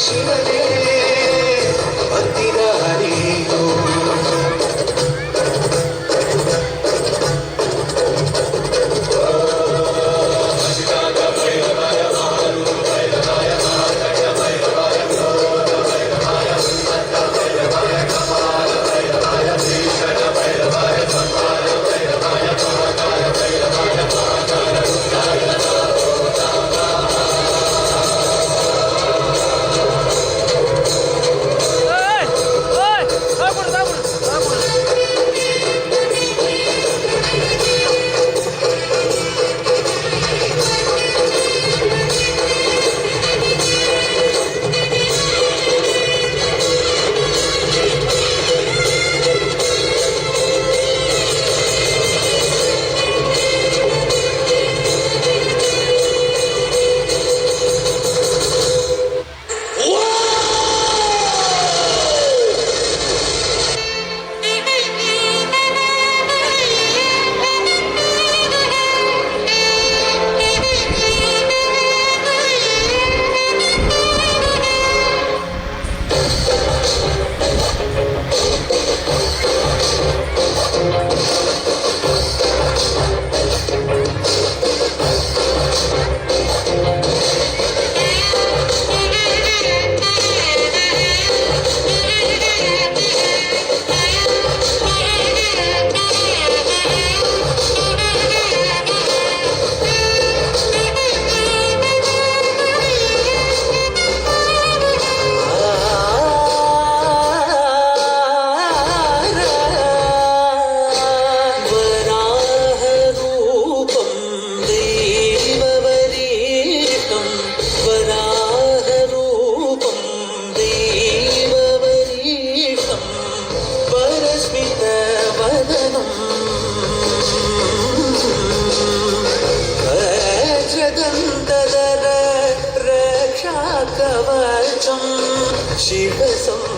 ಶಿವನೇ ಹತ್ತಿರ ಹರಿಯೋ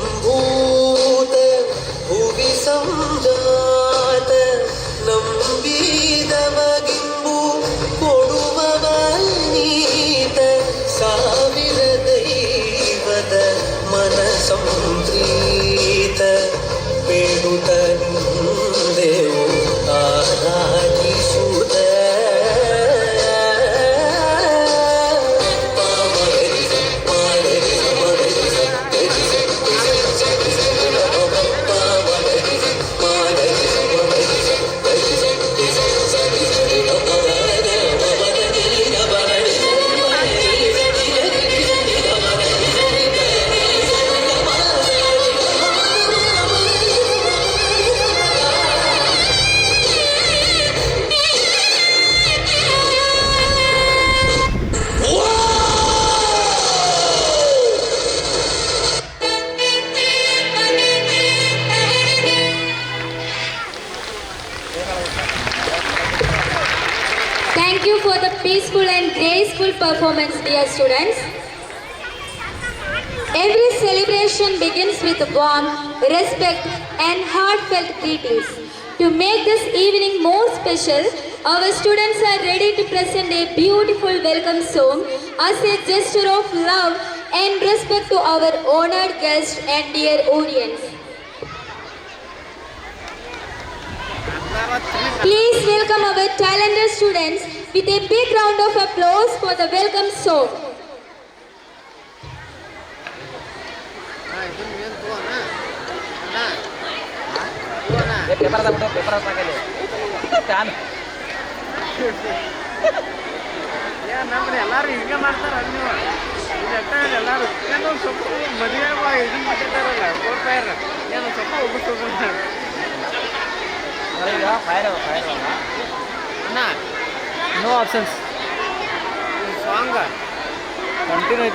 शिवसम्भूत भुवि संजात ನಂಬಿದವಗಿಂಬು ಕೊಡುವವನೀತ ಸಾವಿರ ದೈವದ ಮನ Samprita ಬೇಡುತ್ತನಿಂದೆವು ಆರಾಧಿಸುತ್ತ Thank you for the peaceful and graceful performance, dear students. Every celebration begins with warmth, respect and heartfelt greetings. To make this evening more special, our students are ready to present a beautiful welcome song as a gesture of love and respect to our honored guests and dear audience. Please welcome our talented students with a big round of applause for the welcome song. ಎಲ್ಲಾರು ಹಿಂಗೆ ಮಾಡ್ತಾರ ನೀವು ಎಲ್ಲಾರು ಏನೋ ಸ್ವಲ್ಪ ಮದುವೆ ಇದನ್ನ ಮಾಡ್ತಾರಲ್ಲ ಕೊಡ್ತಾರ ಏನೋ ಸ್ವಲ್ಪ ಒಬ್ಬಟ್ಟು ಅಣ್ಣ ನೋ ಆಪ್ಷನ್ಸ್ ಸಾಂಗ್ ಕಂಟಿನ್ಯೂ